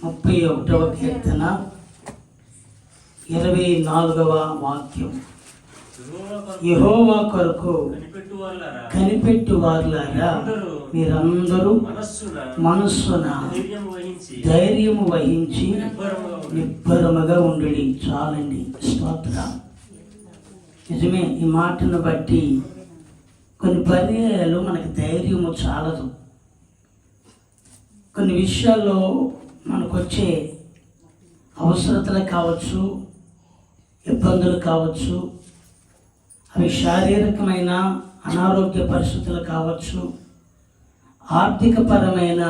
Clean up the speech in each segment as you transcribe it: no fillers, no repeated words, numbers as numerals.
31వ కీర్తన 24వ వాక్యం. యెహోవా కొరకు కనిపెట్టు వారులారా, మీరందరూ మనస్సున ధైర్యము వహించి నిబ్బరముగా ఉండుడి. చాలండి. స్తోత్రం. నిజమే, ఈ మాటను బట్టి కొన్ని పర్యాయాలు మనకి ధైర్యము చాలదు. కొన్ని విషయాల్లో మనకు వచ్చే అవసరతలు కావచ్చు, ఇబ్బందులు కావచ్చు, అవి శారీరకమైన అనారోగ్య పరిస్థితులు కావచ్చు, ఆర్థికపరమైన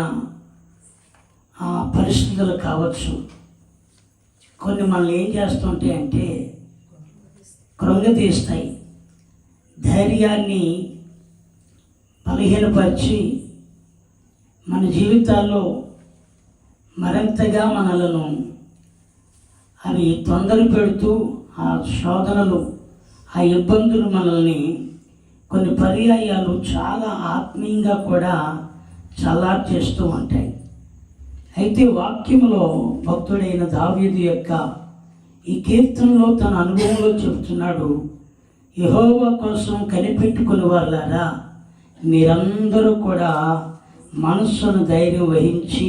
పరిస్థితులు కావచ్చు. కొన్ని మనల్ని ఏం చేస్తుంటాయి అంటే కృంగతీస్తాయి, ధైర్యాన్ని బలహీనపరిచి మన జీవితాల్లో మరింతగా మనలను అవి తొందర పెడుతూ ఆ శోధనలు, ఆ ఇబ్బందులు మనల్ని కొన్ని పర్యాయాలు చాలా ఆత్మీయంగా కూడా చల్లార్చేస్తూ ఉంటాయి. అయితే వాక్యంలో భక్తుడైన దావీదు యొక్క ఈ కీర్తనలో తన అనుభవంలో చెబుతున్నాడు, యెహోవా కోసం కనిపెట్టుకుని వాళ్ళారా, మీరందరూ కూడా మనస్సును ధైర్యం వహించి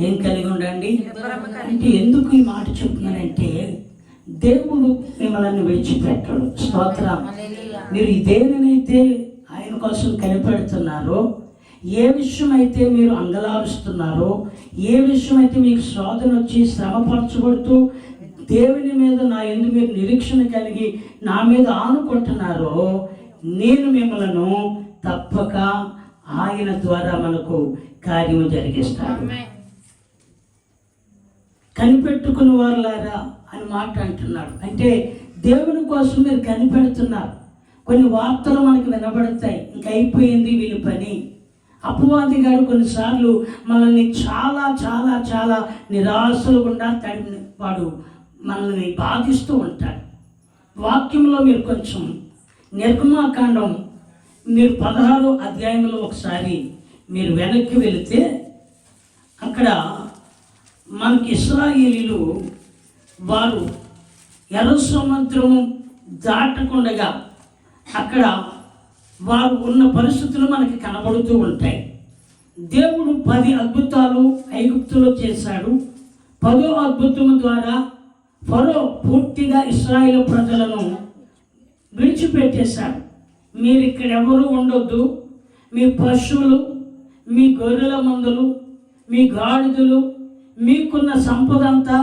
ఏం కలిగి ఉండండి. అంటే ఎందుకు ఈ మాట చెప్తున్నానంటే, దేవుడు మిమ్మల్ని విడిచిపెట్టాడు. స్తోత్రం. మీరు దేనినైతే ఆయన కోసం కనిపెడుతున్నారో, ఏ విషయం అయితే మీరు అంగలారుస్తున్నారో, ఏ విషయం అయితే మీకు శోధన వచ్చి శ్రమపరచబడుతూ దేవుని మీద నా యందు మీరు నిరీక్షణ కలిగి నా మీద ఆనుకుంటున్నారో, నేను మిమ్మలను తప్పక ఆయన ద్వారా మనకు కార్యము జరిగిస్తాడు. కనిపెట్టుకుని వారులారా అని మాట అంటున్నాడు. అంటే దేవుని కోసం మీరు కనిపెడుతున్నారు. కొన్ని వార్తలు మనకు వినబడతాయి, ఇంక అయిపోయింది వీళ్ళ పని. అపవాది గారు కొన్నిసార్లు మనల్ని చాలా చాలా చాలా నిరాశలు గుండా వాడు మనల్ని బాధిస్తూ ఉంటాడు. వాక్యంలో మీరు కొంచెం నిర్గమాకాండం మీరు 16వ అధ్యాయంలో ఒకసారి మీరు వెనక్కి వెళితే, అక్కడ మనకి ఇశ్రాయేలీలు వారు ఎర్ర సముద్రము దాటకుండగా అక్కడ వారు ఉన్న పరిస్థితులు మనకి కనబడుతూ ఉంటాయి. దేవుడు 10 అద్భుతాలు ఐగుప్తులో చేశాడు. 10వ అద్భుతం ద్వారా ఫరో పూర్తిగా ఇశ్రాయేలు ప్రజలను విడిచిపెట్టేశాడు. మీరు ఇక్కడ ఎవరు ఉండొద్దు, మీ పశువులు, మీ గొర్రెల మందలు, మీ గాడిదలు, మీకున్న సంపద అంతా,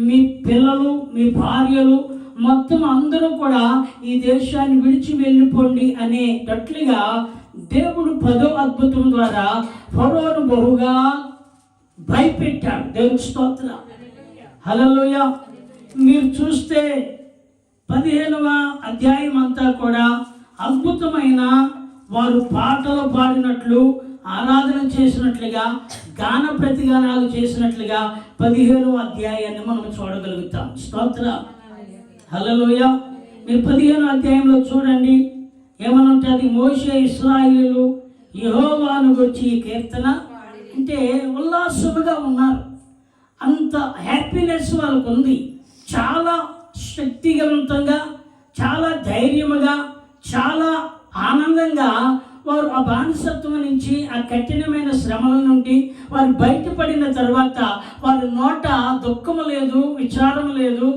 మీ పిల్లలు, మీ భార్యలు, మొత్తం అందరూ కూడా ఈ దేశాన్ని విడిచి వెళ్ళిపోండి అనేటట్లుగా దేవుడు 10వ అద్భుతం ద్వారా ఫరోను బహుగా భయపెట్టాడు. దేవుని స్తోత్రం. హల్లెలూయా. మీరు చూస్తే 15వ అధ్యాయం అంతా కూడా అద్భుతమైన వారు పాటలు పాడినట్లు, ఆరాధన చేసినట్లుగా, గాన ప్రతిగానాలు చేసినట్లుగా 15వ అధ్యాయాన్ని మనం చూడగలుగుతాం. స్తోత్రం. హల్లెలూయా. మీరు 15వ అధ్యాయంలో చూడండి, ఏమని ఉంటుంది? మోషే ఇశ్రాయేలు యెహోవాను గురించి ఈ కీర్తన అంటే ఉల్లాసముగా ఉన్నారు. అంత హ్యాపీనెస్ వాళ్ళకు ఉంది. చాలా శక్తివంతంగా, చాలా ధైర్యముగా, చాలా ఆనందంగా వారు ఆ బానిసత్వం నుంచి, ఆ కఠినమైన శ్రమల నుండి వారు బయటపడిన తర్వాత వారి నోట దుఃఖము లేదు, విచారం లేదు,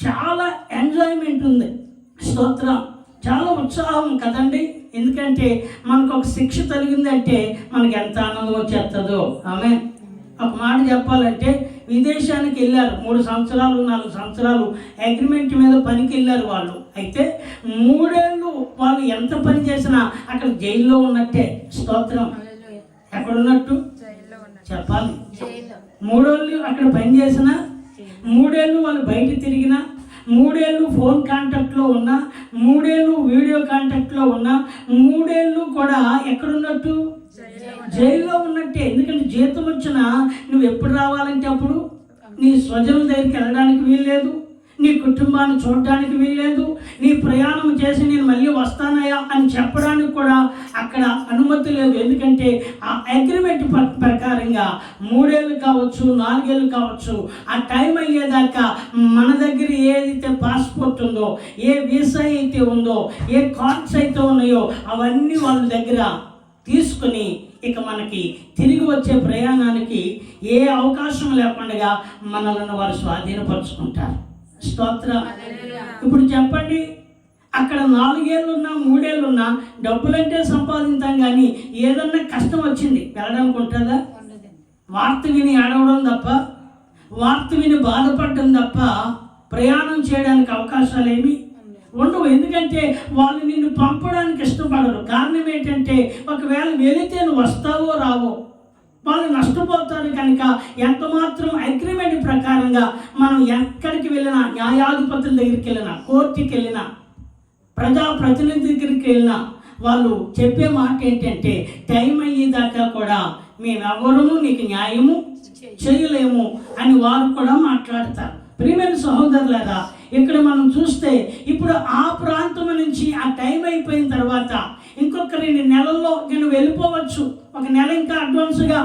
చాలా ఎంజాయ్మెంట్ ఉంది. స్తోత్రం. చాలా ఉత్సాహం కదండి. ఎందుకంటే మనకు ఒక శిక్ష తగిలిందంటే మనకి ఎంత ఆనందం వచ్చేస్తుందో. ఆమె ఒక మాట చెప్పాలంటే, విదేశానికి వెళ్ళారు 3 సంవత్సరాలు 4 సంవత్సరాలు అగ్రిమెంట్ మీద పనికి వెళ్ళారు వాళ్ళు. అయితే 3 ఏళ్ళు వాళ్ళు ఎంత పని చేసినా అక్కడ జైల్లో ఉన్నట్టే. స్తోత్రం. ఎక్కడున్నట్టు చెప్పాలి. 3 ఏళ్ళు అక్కడ పని చేసినా, 3 ఏళ్ళు వాళ్ళు బయట తిరిగినా, 3 ఏళ్ళు ఫోన్ కాంటాక్ట్లో ఉన్నా, 3 ఏళ్ళు వీడియో కాంటాక్ట్లో ఉన్నా, 3 ఏళ్ళు కూడా ఎక్కడున్నట్టు? జైల్లో ఉన్నట్టే. ఎందుకంటే జీతం వచ్చినా నువ్వు ఎప్పుడు రావాలంటే అప్పుడు, నీ స్వజనుల దగ్గరికి వెళ్ళడానికి వీల్లేదు, నీ కుటుంబాన్ని చూడడానికి వీల్లేదు, నీ ప్రయాణం చేసి నేను మళ్ళీ వస్తానయ్యా అని చెప్పడానికి కూడా అక్కడ అనుమతి లేదు. ఎందుకంటే ఆ అగ్రిమెంట్ ప్రకారంగా 3 ఏళ్ళు కావచ్చు, 4 ఏళ్ళు కావచ్చు, ఆ టైం అయ్యేదాకా మన దగ్గర ఏదైతే పాస్పోర్ట్ ఉందో, ఏ వీసా అయితే ఉందో, ఏ కార్డ్స్ అయితే ఉన్నాయో అవన్నీ వాళ్ళ దగ్గర తీసుకుని ఇక మనకి తిరిగి వచ్చే ప్రయాణానికి ఏ అవకాశం లేకుండా మనల్ని వారు స్వాధీనపరుచుకుంటారు. స్తోత్రం. ఇప్పుడు చెప్పండి, అక్కడ 4 ఏళ్ళున్నా 3 ఏళ్ళున్నా డబ్బులంటే సంపాదించాం, కానీ ఏదన్నా కష్టం వచ్చింది వెళ్ళడానికి ఉంటుందా? వార్త విని ఏడవడం తప్ప, వార్త విని బాధపడడం తప్ప ప్రయాణం చేయడానికి అవకాశాలు ఏమి ఉండవు. ఎందుకంటే వాళ్ళు నిన్ను పంపడానికి ఇష్టపడరు. కారణం ఏంటంటే ఒకవేళ వెళితే నువ్వు వస్తావో రావో, వాళ్ళు నష్టపోతారు. కనుక ఎంత మాత్రం అగ్రిమెంట్ ప్రకారంగా మనం ఎక్కడికి వెళ్ళినా, న్యాయాధిపతుల దగ్గరికి వెళ్ళినా, కోర్టుకి వెళ్ళినా, ప్రజాప్రతినిధి దగ్గరికి వెళ్ళినా వాళ్ళు చెప్పే మాట ఏంటంటే టైం అయ్యేదాకా కూడా మేమెవరము నీకు న్యాయము చేయలేము అని వారు కూడా మాట్లాడతారు. ప్రియమైన సహోదరులారా, ఇక్కడ మనం చూస్తే ఇప్పుడు ఆ ప్రాంతం నుంచి ఆ టైం అయిపోయిన తర్వాత ఇంకొక 2 నెలల్లో నేను వెళ్ళిపోవచ్చు, 1 నెల ఇంకా అడ్వాన్స్గా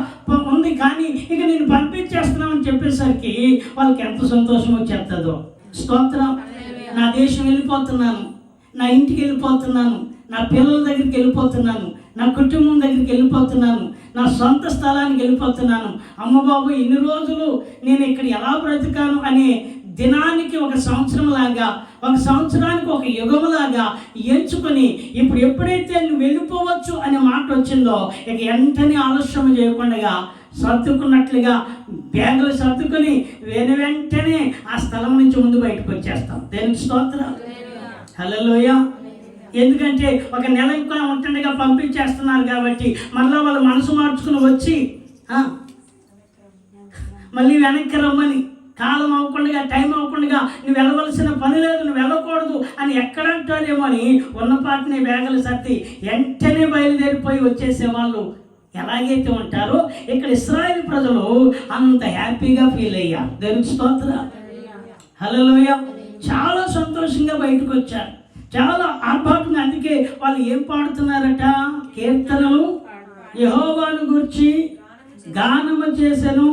ఉంది, కానీ ఇక నేను పంపించేస్తున్నామని చెప్పేసరికి వాళ్ళకి ఎంత సంతోషం వచ్చేస్తుందో. స్తోత్రం. నా దేశం వెళ్ళిపోతున్నాను, నా ఇంటికి వెళ్ళిపోతున్నాను, నా పిల్లల దగ్గరికి వెళ్ళిపోతున్నాను, నా కుటుంబం దగ్గరికి వెళ్ళిపోతున్నాను, నా సొంత స్థలానికి వెళ్ళిపోతున్నాను. అమ్మ బాబు, ఇన్ని రోజులు నేను ఇక్కడ ఎలా బ్రతికాను అనే దినానికి 1 సంవత్సరం లాగా, 1 సంవత్సరానికి 1 యుగంలాగా ఎంచుకొని ఇప్పుడు ఎప్పుడైతే నువ్వు వెళ్ళిపోవచ్చు అనే మాట వచ్చిందో ఇక వెంటనే ఆలస్యం చేయకుండా సర్దుకున్నట్లుగా బ్యాగులు సర్దుకొని వెంటనే ఆ స్థలం నుంచి ముందు బయటకు వచ్చేస్తాం. దేనికి స్తోత్రం. హల్లెలూయా. ఎందుకంటే 1 నెల ఇంకా ఉంటుండగా పంపించేస్తున్నారు కాబట్టి మళ్ళీ వాళ్ళు మనసు మార్చుకుని వచ్చి మళ్ళీ వెనక్కి రమ్మని, కాలం అవ్వకుండా, టైం అవ్వకుండా నువ్వు వెళ్ళవలసిన పని లేదు, నువ్వు వెళ్ళకూడదు అని ఎక్కడంటారేమో అని ఉన్నపాటిని బ్యాగులు సర్ది వెంటనే బయలుదేరిపోయి వచ్చేసే వాళ్ళు ఎలాగైతే ఉంటారో ఇక్కడ ఇశ్రాయేలు ప్రజలు అంత హ్యాపీగా ఫీల్ అయ్యారు. దేవునికి స్తోత్రం. హల్లెలూయా. చాలా సంతోషంగా బయటకు వచ్చారు, చాలా ఆర్భాటంగా. అందుకే వాళ్ళు ఏం పాడుతున్నారట? కీర్తనలు యెహోవాను గూర్చి గానము చేసెను,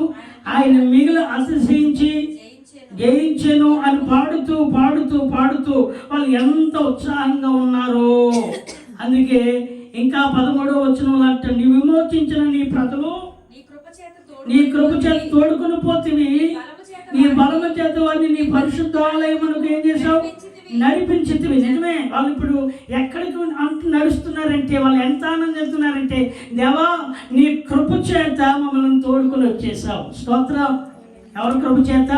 ఆయన మిగిలి అతిశయించి జయించెను అని పాడుతూ పాడుతూ పాడుతూ వాళ్ళు ఎంత ఉత్సాహంగా ఉన్నారో. అందుకే ఇంకా 13వ వచనంలో అంట, నీ విమోచించిన నీ ప్రజలు నీ కృప చేత తోడుకొని పోతివి, నీ బలము చేత వారిని నీ పరిశుద్ధ ఆలయమునకు ఏం చేసావు? నడిపించితివి. నిజమే. వాళ్ళు ఇప్పుడు ఎక్కడికి నడుస్తున్నారంటే, వాళ్ళు ఎంత ఆనందిస్తున్నారంటే, దేవా నీ కృప చేత మమ్మల్ని తోడుకొని వచ్చేసావు. స్తోత్రం. ఎవరి కృప చేత?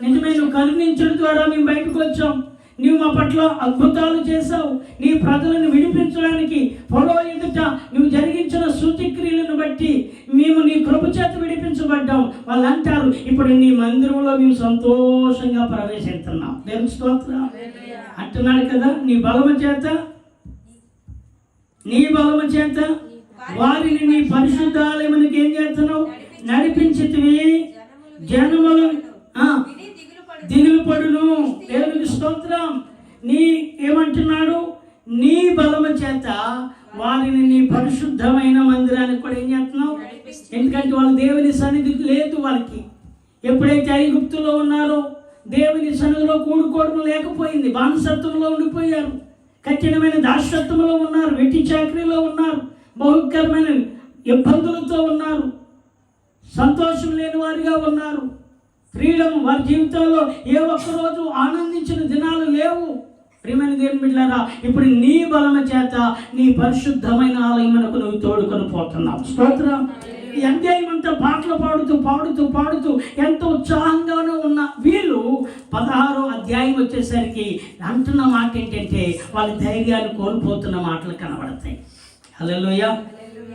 నిజమే. నువ్వు కరుణించడం ద్వారా మేము బయటకు వచ్చాం, నువ్వు మా పట్ల అద్భుతాలు చేసావు, నీ ప్రజలను విడిపించడానికి పొడవ ఎదుట నువ్వు జరిగించిన సూచక్రియలను బట్టి మేము నీ కృప చేత విడిపించబడ్డాం. వాళ్ళు అంటారు, ఇప్పుడు నీ మందిరంలో మేము సంతోషంగా ప్రవేశిస్తున్నాం. దేవుని స్తోత్రం. అంటున్నాడు కదా, నీ బలము చేత వారిని నీ పరిశుద్ధాలయమునికి ఏం చేస్తున్నావు? నడిపించితివి. జనములు దిగులు పడును. దేవునికి స్తోత్రం. నీ ఏమంటున్నాడు? నీ బలము చేత వారిని నీ పరిశుద్ధమైన మందిరానికి కూడా ఏం చేస్తున్నావు? ఎందుకంటే వాళ్ళు దేవుని సన్నిధి లేదు. వాళ్ళకి ఎప్పుడైతే ఐగుప్తులో ఉన్నారో దేవుని సన్నిధిలో కూడుకోవడం లేకపోయింది, బానిసత్వంలో ఉండిపోయారు, కఠినమైన దాస్యత్వంలో ఉన్నారు, వెట్టి చాకరీలో ఉన్నారు, బహుకరమైన ఇబ్బందులతో ఉన్నారు, సంతోషం లేని వారిగా ఉన్నారు. ఫ్రీడమ్ వారి జీవితంలో ఏ ఒక్కరోజు ఆనందించిన దినాలు లేవు. ప్రియమైన దేవుని బిడ్డలారా, ఇప్పుడు నీ బలము చేత నీ పరిశుద్ధమైన ఆలయమునకు నువ్వు తోడుకొని పోతున్నావు. స్తోత్రం. ఈ అధ్యాయం అంతా పాటలు పాడుతూ పాడుతూ పాడుతూ ఎంతో ఉత్సాహంగానే ఉన్న వీళ్ళు 16వ అధ్యాయం వచ్చేసరికి అంటున్న మాట ఏంటంటే వాళ్ళ ధైర్యాన్ని కోల్పోతున్న మాటలు కనబడతాయి. హల్లెలూయా.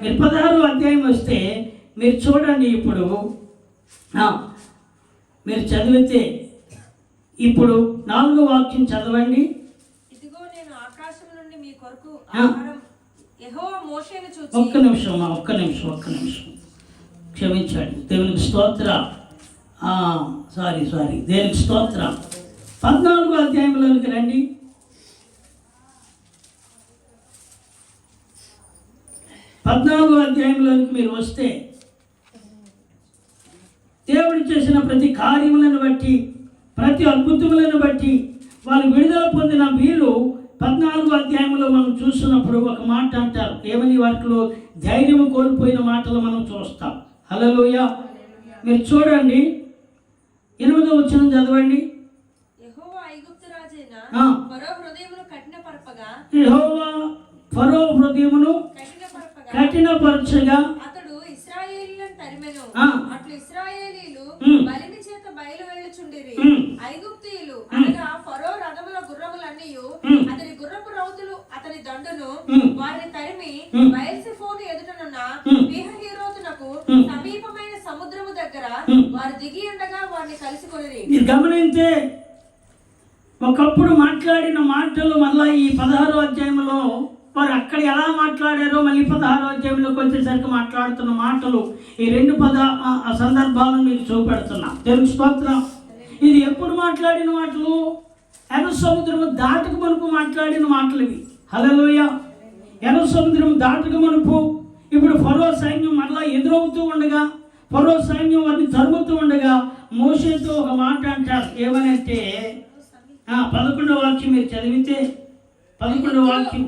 మీరు 16వ అధ్యాయం వస్తే మీరు చూడండి. ఇప్పుడు మీరు చదివితే ఇప్పుడు 4వ వాక్యం చదవండి. ఇదిగో నేను ఆకాశం నుండి మీ కొరకు ఆహారం యెహోవా మోషేను చూచి. ఒక్క నిమిషం క్షమించండి. దేవునికి స్తోత్రం. దేవునికి స్తోత్రం. 14వ అధ్యాయంలోనికి రండి. 14వ అధ్యాయంలోనికి మీరు వస్తే దేవుడు చేసిన ప్రతి కార్యములను బట్టి, ప్రతి అద్భుతములను బట్టి వాళ్ళు విడుదల పొందిన వీళ్ళు 14వ అధ్యాయంలో మనం చూసినప్పుడు ఒక మాట అంటారు. ఏమని? వాటిలో ధైర్యం కోల్పోయిన మాటలు మనం చూస్తాం. హల్లెలూయా. మీరు చూడండి, 8వ వచనం చదవండి. యెహోవా ఐగుప్తు రాజైన ఫరో హృదయమును కఠినపరచగా అతడు ఇశ్రాయేలీయులను తరిమెను. అట్లు ఇశ్రాయేలీయులు బలిమి చేత బయలు వెళ్ళుచుండిరి. ఐగుప్తీయులు అనగా ఫరో రథముల గుర్రములన్నీయు అతని గుర్రపు రౌతులు అతని దండును వారిని తరిమి బయల్సెఫోను ఎదుటనున్న పీహహీరోతునకు సమీపమైన సముద్రము దగ్గర వారు దిగి ఉండగా వారిని కలిసికొనిరి. మీరు గమనించే ఒకప్పుడు మాట్లాడిన మాటలు మళ్ళా ఈ 16వ అధ్యాయంలో వారు అక్కడ ఎలా మాట్లాడారో మళ్ళీ 16వ అధ్యాయంలోకి వచ్చేసరికి మాట్లాడుతున్న మాటలు, ఈ 2 సందర్భాలను మీకు చూపెడుతున్నా. తెలుగు స్తోత్రం. ఇది ఎప్పుడు మాట్లాడిన మాటలు? ఎర్ర సముద్రము దాటక మునుపు మాట్లాడిన మాటలు ఇవి. హల్లెలూయా. ఎర్ర సముద్రం దాటక మునుపు ఇప్పుడు ఫరో సైన్యం మరలా ఎదురవుతూ ఉండగా, ఫరో సైన్యం వారిని తరుముతూ ఉండగా మోషేతో ఒక మాట అంటారు. ఏమనంటే 11వ వాక్యం మీరు చదివితే, 11వ వాక్యం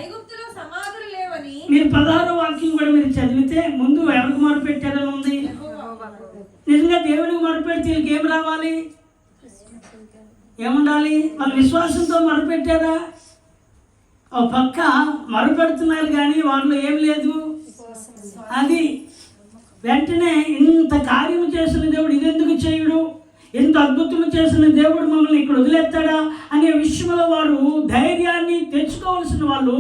ఐగుప్తులో సమాధులు లేవని, మీరు 16వ వాక్యం కూడా మీరు చదివితే ముందు ఎవరికి మొరపెట్టారని ఉంది. నిజంగా దేవునికి మొరపెడితే వీళ్ళకి ఏం రావాలి? ఏముండాలి? వాళ్ళు విశ్వాసంతో మొరపెట్టారా? ఒక పక్క మొరపెడుతున్నారు కానీ వాళ్ళు ఏం లేదు. అది వెంటనే ఇంత కార్యము చేసిన దేవుడు ఇదెందుకు చేయడు, ఎంత అద్భుతం చేసిన దేవుడు మమ్మల్ని ఇక్కడ వదిలేస్తాడా అనే విషయంలో వారు ధైర్యాన్ని తెచ్చుకోవాల్సిన వాళ్ళు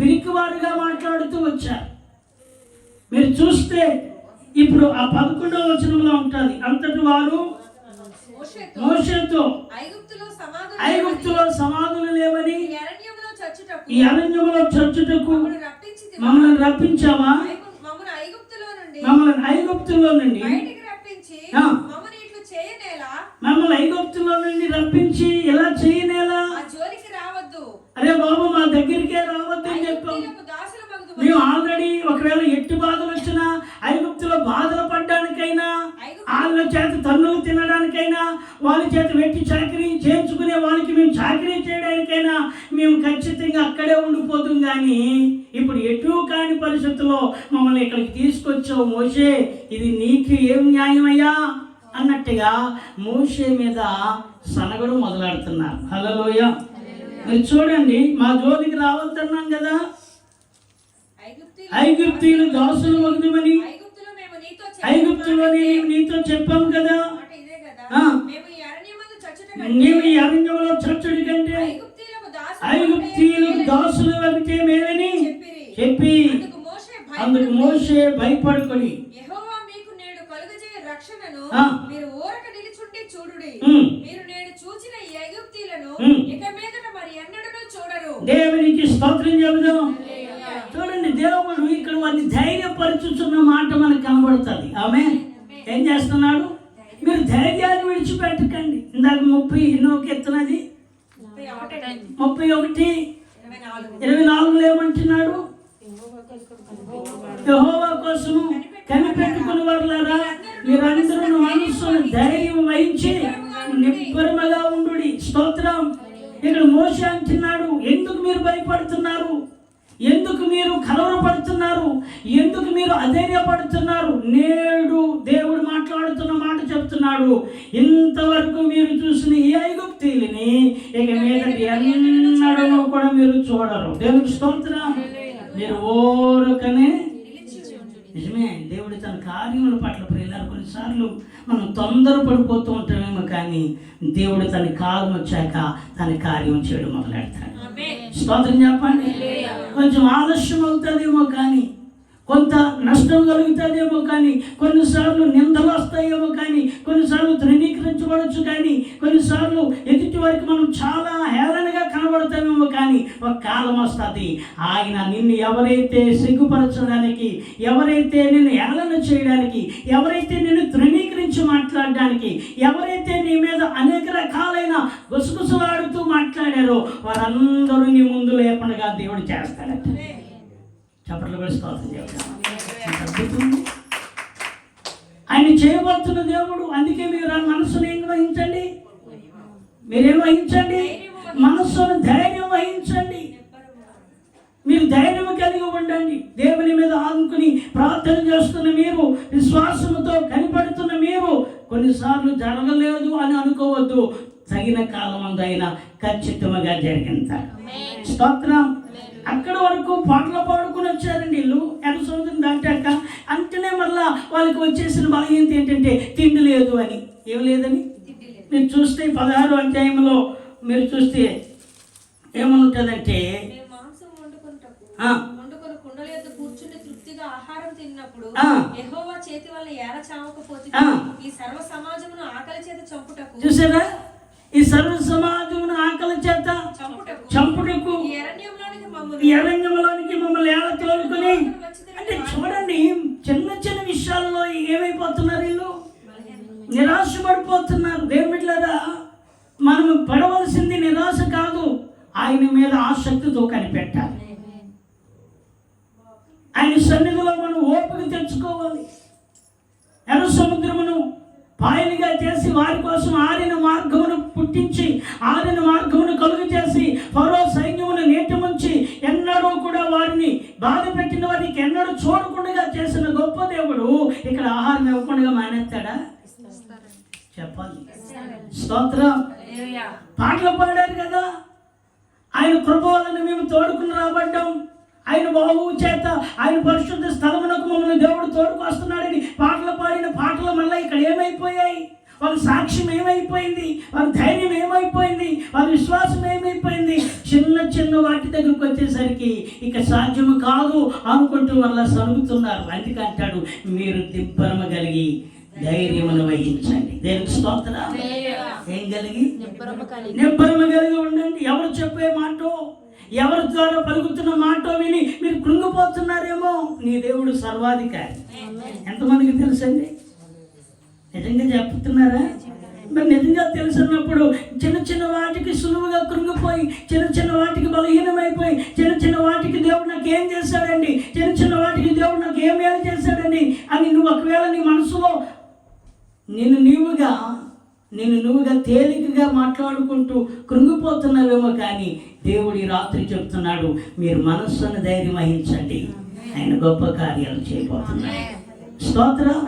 పిరికివారుగా మాట్లాడుతూ వచ్చారు. మీరు చూస్తే ఇప్పుడు ఆ 11వ వచనంలో ఉంటుంది, అంతటి వారు మోషేతో ఐగుప్తులో సమాధులు లేవని ఈ అరణ్యములో చచ్చుటకు మమ్మల్ని రప్పించావా? మమ్మల్ని ఐగుప్తులో నుండి మమ్మల్ని ఐగుప్తులో నుండి రప్పించి ఎలా చేయనేలా? అరే బాబు, మా దగ్గరికే రావద్దు అని చెప్పాం. మేము ఆల్రెడీ ఒకవేళ ఎట్టి బాధలు వచ్చినా, ఐగుప్తులో బాధలు పడ్డానికైనా, వాళ్ళ చేత తన్నులు తినడానికైనా, వాళ్ళ చేత వెట్టి చాకరీ చేయించుకునే వాళ్ళకి మేము చాకరీ చేయడానికైనా మేము ఖచ్చితంగా అక్కడే ఉండిపోతాం. కానీ ఇప్పుడు ఎటు కాని పరిస్థితుల్లో మమ్మల్ని ఇక్కడికి తీసుకొచ్చావు మోషే, ఇది నీకు ఏం న్యాయమయ్యా అన్నట్టుగా మోషే మీద సనగడం మొదలెడుతున్నారు. హల్లెలూయా. మీరు చూడండి, మా జోలికి రావద్దన్నాం కదా, ఐగుప్తీయులు దాసులు వగ్గుమని ఐగుప్తులో నీతో చెప్పాం కదా, నీవు ఈ అరణ్యంలో చచ్చుడి కంటే ఐగుప్తీయులు దాసులు వగితే మేలని చెప్పి అందుకు మోషే భయపడుకొని మీరు ఊరక నిలుచుండి చూడుడి, మీరు నేను చూచిన ఈ ఐగుప్తీయులను ఇక మీదట మరి ఎన్నడూ చూడరు. దేవునికి స్తోత్రం చెబుదాం. చూడండి, దేవుడు ఇక్కడ వారిని ధైర్యపరచుతున్న మాట మనకు కనబడుతుంది. ఆమె ఏం చేస్తున్నాడు? మీరు ధైర్యాన్ని విడిచిపెట్టకండి. ఇందాక 30 ఎన్నో ఎత్తున్నది 31:24 ఏమంటున్నాడు? యెహోవా కోసము కనిపెట్టుకుని వారులారా, మీరందరూ మనస్సును ధైర్యం వహించి నిబ్బరముగా ఉండుడి. స్తోత్రం. ఇక్కడ మోషే అంటున్నాడు, ఎందుకు మీరు భయపడుతున్నారు? ఎందుకు మీరు కలవరపడుతున్నారు? ఎందుకు మీరు అధైర్యపడుతున్నారు? నేడు దేవుడు మాట్లాడుతున్న మాట చెప్తున్నాడు, ఇంతవరకు మీరు చూసిన ఈ ఐగుప్తీయులని ఇక మీద ఎన్నడూ కూడా మీరు చూడరు. దేవుడికి స్తోత్రం. మీరు ఓరకనే నిజమే, దేవుడు తన కార్యముల పట్ల ప్రియులారా కొన్నిసార్లు మనం తొందరపడిపోతూ ఉంటామేమో, కానీ దేవుడు తన కాలం వచ్చాక తన కార్యం చేయడం మొదలెడతాడు. స్తోత్రం చెప్పండి. కొంచెం ఆలస్యం అవుతుందేమో, కానీ కొంత నష్టం కలుగుతుందేమో కానీ, కొన్నిసార్లు నిందలు వస్తాయేమో కానీ, కొన్నిసార్లు తృణీకరించబడచ్చు కానీ, కొన్నిసార్లు ఎదుటి వారికి మనం చాలా హేళనగా కనబడతామేమో కానీ, ఒక కాలం వస్తుంది ఆయన నిన్ను ఎవరైతే సిగ్గుపరచడానికి, ఎవరైతే నిన్ను హేళన చేయడానికి, ఎవరైతే నిన్ను తృణీకరించి మాట్లాడడానికి, ఎవరైతే నీ మీద అనేక రకాలైన గుసగుసలాడుతూ మాట్లాడారో వారందరూ నీ ముందు లేకుండా దేవుడు చేస్తాడట. చప్పట్లు పెడుతుంది ఆయన చేయబోతున్న దేవుడు. అందుకే మీరు ఆ మనస్సును ఏం వహించండి, మీరేం వహించండి, మనస్సును ధైర్యం వహించండి. మీరు ధైర్యం కలిగి ఉండండి. దేవుని మీద ఆనుకుని ప్రార్థన చేస్తున్న మీరు, విశ్వాసంతో కనిపెడుతున్న మీరు, కొన్నిసార్లు జరగలేదు అని అనుకోవద్దు. తగిన కాలమందైనా ఖచ్చితంగా జరిగింది. స్తోత్రం. అక్కడ వరకు పాటలు పాడుకుని వచ్చారండి వీళ్ళు. ఎర్ర సముద్రం దాటాక అంటేనే మళ్ళా వాళ్ళకి వచ్చేసిన బలహీనత ఏంటంటే తిండి లేదు అని. ఏం లేదని మీరు చూస్తే 16వ అధ్యాయంలో మీరు చూస్తే ఏమనుంటుందంటే, కూర్చుని తృప్తిగా ఆహారం తిన్నప్పుడు యెహోవా చేతి వల్ల ఏల చావకపోతే ఈ సర్వ సమాజమును ఆకలి చేత చంపుటకు. చూసారా, ఈ సర్వ సమాజమును ఆకలి చేత చంపుటకు ఈ అరణ్యంలోనికి మమ్మల్ని ఏల తోలుకొని. అంటే చూడండి, చిన్న చిన్న విషయాల్లో ఏమైపోతున్నారు వీళ్ళు, నిరాశపడిపోతున్నారు. దేవుడిలారా, మనం పడవలసింది నిరాశ కాదు, ఆయన మీద ఆసక్తితో కనిపెట్టాలి. ఆయన సన్నిధిలో మనం ఓపిక తెచ్చుకోవాలి. ఎర్ర సముద్రమును పాయలుగా చేసి వారి కోసం ఆరిన మార్గమును పుట్టించి, ఆరిన మార్గమును కలుగు చేసి, ఫరో సైన్యమును నీటి ముంచి, ఎన్నడూ కూడా వారిని బాధ పెట్టిన వారికి ఎన్నడూ చూడకుండా చేసిన గొప్ప దేవుడు ఇక్కడ ఆహారం ఇవ్వకుండా మానేస్తాడా? చెప్పాలి. స్తోత్రం. పాటలు పాడారు కదా, ఆయన కృప వలన మేము తోడుకుని రాబడ్డాం, ఆయన బాహువు చేత ఆయన పరిశుద్ధ స్థలమునకు మమ్మల్ని దేవుడు తోడుకొస్తున్నాడని పాటలు పాడిన పాటలు మళ్ళీ ఇక్కడ ఏమైపోయాయి? వాళ్ళ సాక్ష్యం ఏమైపోయింది? వాళ్ళ ధైర్యం ఏమైపోయింది? వాళ్ళ విశ్వాసం ఏమైపోయింది? చిన్న చిన్న వాటి దగ్గరకు వచ్చేసరికి ఇక సాధ్యము కాదు అనుకుంటూ వాళ్ళ సరుగుతున్నారు. అందుకంటాడు, మీరు దిబ్బరమ కలిగి ధైర్యమును వహించండి. దేవునికి స్తోత్రం. ఏం కలిగి? నిబ్బరమ కలిగి ఉండండి. ఎవరు చెప్పే మాటో, ఎవరి ద్వారా పలుకుతున్న మాట విని మీరు కృంగిపోతున్నారేమో, నీ దేవుడు సర్వాధికారి. ఎంతమందికి తెలుసండి? నిజంగా చెప్తున్నారా? మరి నిజంగా తెలుసున్నప్పుడు చిన్న చిన్న వాటికి సులువుగా కృంగిపోయి, చిన్న చిన్న వాటికి బలహీనమైపోయి, చిన్న చిన్న వాటికి దేవుడు నాకు ఏం చేశాడండి, చిన్న చిన్న వాటికి దేవుడు నాకు ఏం మేలు చేశాడండి అని నువ్వు ఒకవేళ నీ మనసులో నిన్ను నువ్వుగా తేలికగా మాట్లాడుకుంటూ కృంగిపోతున్నావేమో, కానీ దేవుడు ఈ రాత్రి చెప్తున్నాడు, మీరు మనస్సును ధైర్యం వహించండి, ఆయన గొప్ప కార్యాలు చేయబోతున్నాడు. స్తోత్రం.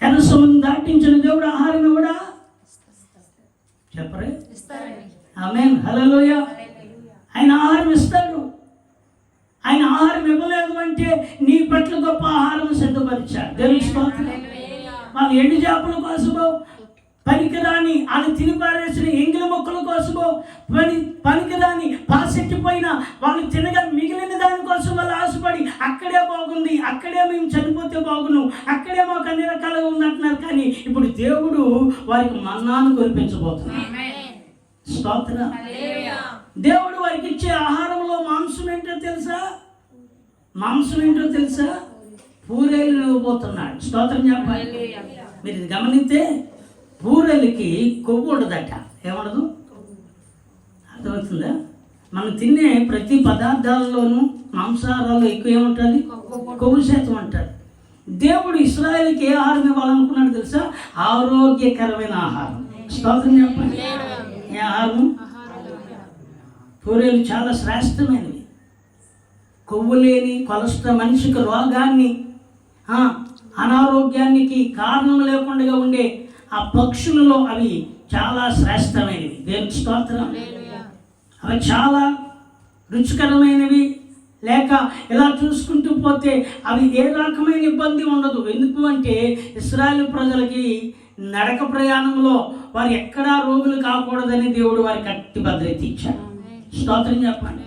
ఎర్ర సముద్రం దాటించిన దేవుడు ఆహారం ఇవ్వడా? చెప్పరే? ఆమేన్. హల్లెలూయా. ఆయన ఆహారం ఇస్తాడు. ఆయన ఆహారం ఇవ్వలేదు అంటే నీ పట్ల గొప్ప ఆహారం సిద్ధపరిచాడు. దేవుని స్తోత్రం. వాళ్ళు ఎండు చేపల కోసమో, పనికిరాని అది తినిపారేసిన ఎంగిలి మొక్కల కోసమో, పనికిరాని పాసెట్టిపోయిన వాళ్ళు తినగా మిగిలిన దానికోసం వాళ్ళు ఆశపడి అక్కడే బాగుంది, అక్కడే మేము చనిపోతే బాగును, అక్కడే మాకు అన్ని రకాలుగా ఉంది అంటున్నారు. కానీ ఇప్పుడు దేవుడు వారికి మన్నాను కురిపించబోతున్నాడు. స్తోత్రం. దేవుడు వారికి ఇచ్చే ఆహారంలో మాంసం ఏంటో తెలుసా? పూరేలు ఇవ్వబోతున్నాడు. స్తోత్రం చెప్పాలి. మీరు ఇది గమనిస్తే పూరేలకి కొవ్వు ఉండదట. ఏముండదు? అర్థమవుతుందా? మనం తినే ప్రతి పదార్థాలలోనూ మాంసాహారాల్లో ఎక్కువ ఏముంటుంది? కొవ్వు శాతం అంటారు. దేవుడు ఇశ్రాయేలుకి ఏ ఆహారం ఇవ్వాలనుకున్నాడు తెలుసా? ఆరోగ్యకరమైన ఆహారం. స్తోత్రం చెప్పండి. ఏ ఆహారం? పూరేలు చాలా శ్రేష్టమైనవి. కొవ్వు లేని కొలెస్ట్రాల్, మనిషికి రోగాన్ని, అనారోగ్యానికి కారణం లేకుండా ఉండే ఆ పక్షులలో అవి చాలా శ్రేష్టమైనవి. దేవుని స్తోత్రం. అవి చాలా రుచికరమైనవి. లేక ఇలా చూసుకుంటూ పోతే అవి ఏ రకమైన ఇబ్బంది ఉండదు. ఎందుకు అంటే ఇశ్రాయేలు ప్రజలకి నడక ప్రయాణంలో వారు ఎక్కడా రోగులు కాకూడదని దేవుడు వారికి గట్టి భద్రత ఇచ్చాడు. స్తోత్రం చెప్పండి.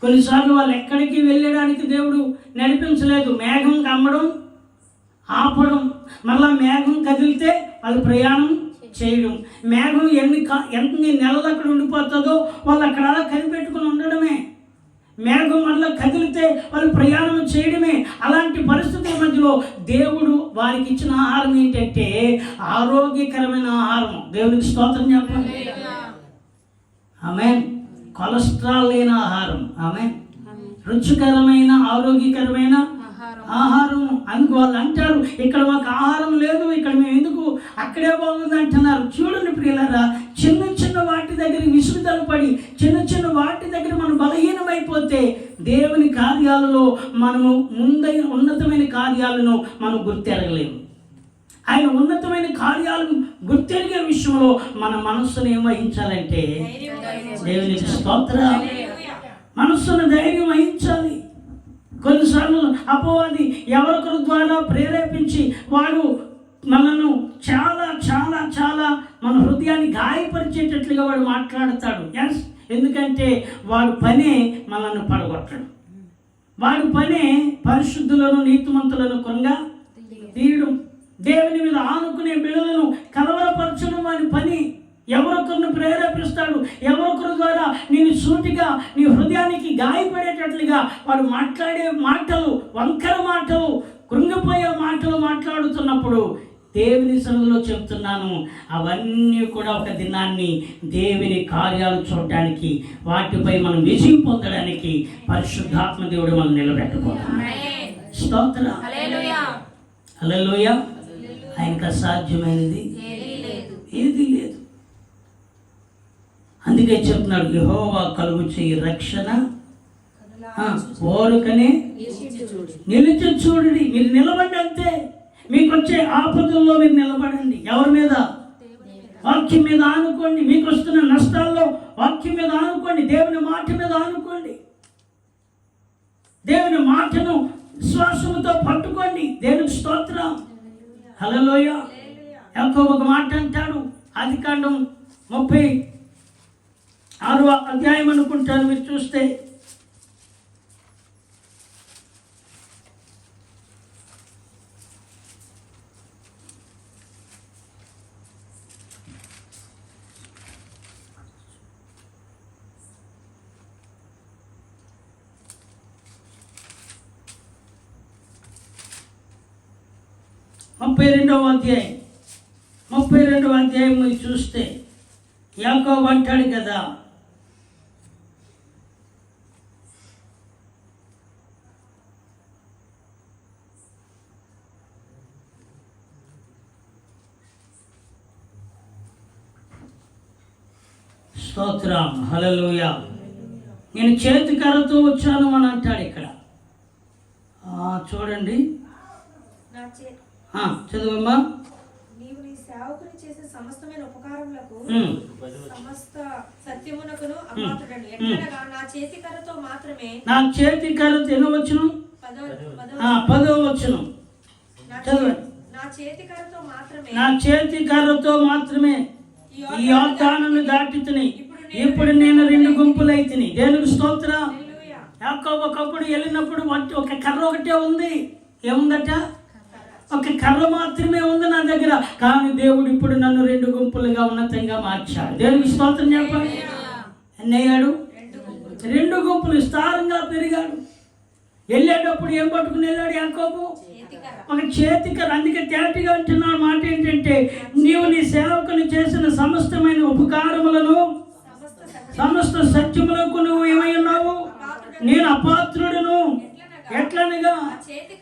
కొన్నిసార్లు వాళ్ళు ఎక్కడికి వెళ్ళడానికి దేవుడు నడిపించలేదు. మేఘం కమ్మడం, ఆపడం, మళ్ళా మేఘం కదిలితే వాళ్ళు ప్రయాణం చేయడం. మేఘం ఎన్ని నెలలు అక్కడ ఉండిపోతుందో వాళ్ళు అక్కడ అలా కనిపెట్టుకుని ఉండడమే. మేఘం మళ్ళీ కదిలితే వాళ్ళు ప్రయాణం చేయడమే. అలాంటి పరిస్థితుల మధ్యలో దేవుడు వారికి ఇచ్చిన ఆహారం ఏంటంటే ఆరోగ్యకరమైన ఆహారం. దేవునికి స్తోత్రం చెప్పండి. ఆమేన్. కొలెస్ట్రాల్ లేని ఆహారం, ఆమేన్. రుచికరమైన ఆరోగ్యకరమైన ఆహారం. అందుకు వాళ్ళు అంటారు, ఇక్కడ మాకు ఆహారం లేదు, ఇక్కడ మేము ఎందుకు, అక్కడే బాగుంది అంటున్నారు. చూడండి ప్రియులారా, చిన్న చిన్న వాటి దగ్గర విసుగుదల పడి, చిన్న చిన్న వాటి దగ్గర మనం బలహీనమైపోతే దేవుని కార్యాలలో మనము ఉన్నతమైన కార్యాలను మనం గుర్తెరగలేము. ఆయన ఉన్నతమైన కార్యాలను గుర్తెరిగే విషయంలో మన మనస్సును ఏం వహించాలంటే, దేవునికి స్తోత్రం, మనస్సును ధైర్యం వహించాలి. కొన్నిసార్లు అపవాది ఎవరొకరి ద్వారా ప్రేరేపించి వాడు మనను చాలా చాలా చాలా మన హృదయాన్ని గాయపరిచేటట్లుగా వాడు మాట్లాడతాడు. ఎస్, ఎందుకంటే వాడు పనే మనల్ని పడగొట్టడం. వాడి పనే పరిశుద్ధులను నీతిమంతులను కొనగా తీయడం. దేవుని మీద ఆనుకునే బిడ్డలను కలవరపరచడం వాడి పని. ఎవరొకరిని ప్రేరేపిస్తాడు, ఎవరొకరి ద్వారా నేను సూటిగా నీ హృదయానికి గాయపడేటట్లుగా వాడు మాట్లాడే మాటలు, వంకర మాటలు, కృంగిపోయే మాటలు మాట్లాడుతున్నప్పుడు దేవుని సన్నిధిలో చెప్తున్నాను, అవన్నీ కూడా ఒక దినాన్ని దేవుని కార్యాలు చూడడానికి, వాటిపై మనం విజయం పొందడానికి పరిశుద్ధాత్మ దేవుడు మనం నిలబెట్టుకోవాలి. స్తోత్రం, హల్లెలూయా. ఆయనకు అసాధ్యమైనది ఏది లేదు. అందుకే చెప్తున్నాడు, యెహోవా కలుగు చేయి రక్షణ ఓరుకనే నిలిచి చూడండి. మీరు నిలబడి అంతే. మీకు వచ్చే ఆపదల్లో మీరు నిలబడండి. ఎవరి మీద? వాక్యం మీద ఆనుకోండి. మీకు వస్తున్న నష్టాల్లో వాక్యం మీద ఆనుకోండి. దేవుని మాట మీద ఆనుకోండి. దేవుని మాటను విశ్వాసముతో పట్టుకోండి. దేవునికి స్తోత్రం, హల్లెలూయా. యాకోబు ఒక మాట అంటాడు, ఆదికాండం 36వ అధ్యాయం అనుకుంటాను, మీరు చూస్తే ముప్పై రెండవ అధ్యాయం మీరు చూస్తే యాకోబు అంటాడు కదా, స్తోత్రం, హల్లెలూయా. నేను చేతికర్రతో వచ్చాను అని అంటాడు ఇక్కడ. చూడండి, చదువమ్మా. నీవు నీ సేవకుని చేసే సమస్తమైన ఉపకారములకు సమస్త సత్యమునకును అపాత్రుడను. ఎట్లనగా నా చేతికర్రతో మాత్రమే, నా చేతికర్రతో ఎన్నో వచ్చును, 10వ వచనం చదవండి. నా చేతికర్రతో మాత్రమే, నా చేతికర్రతో మాత్రమే ఈ యోర్దానును దాటితిని, ఇప్పుడు నేను 2 గుంపులైతిని. దేవునికి స్తోత్రం. యాకోబు ఒకప్పుడు వెళ్ళినప్పుడు ఒక కర్ర ఒకటే ఉంది. ఏముందట? ఒక కర్ర మాత్రమే ఉంది నా దగ్గర. కానీ దేవుడు ఇప్పుడు నన్ను 2 గుంపులుగా ఉన్నతంగా మార్చాడు. దేవునికి స్తోత్రం చెప్పండి. ఎన్నయ్యాడు? 2 గుంపులు విస్తారంగా పెరిగాడు. వెళ్ళేటప్పుడు ఏం పట్టుకుని వెళ్ళాడు యాకోబు? ఒక చేతికర్ర. అందుకే తేటగా అంటున్న మాట ఏంటంటే, నీవు నీ సేవకుని చేసిన సమస్తమైన ఉపకారములను, సమస్త సత్యములకు నువ్వు ఏమై ఉన్నావు? నేను అపాత్రుడును. ఎట్లనగా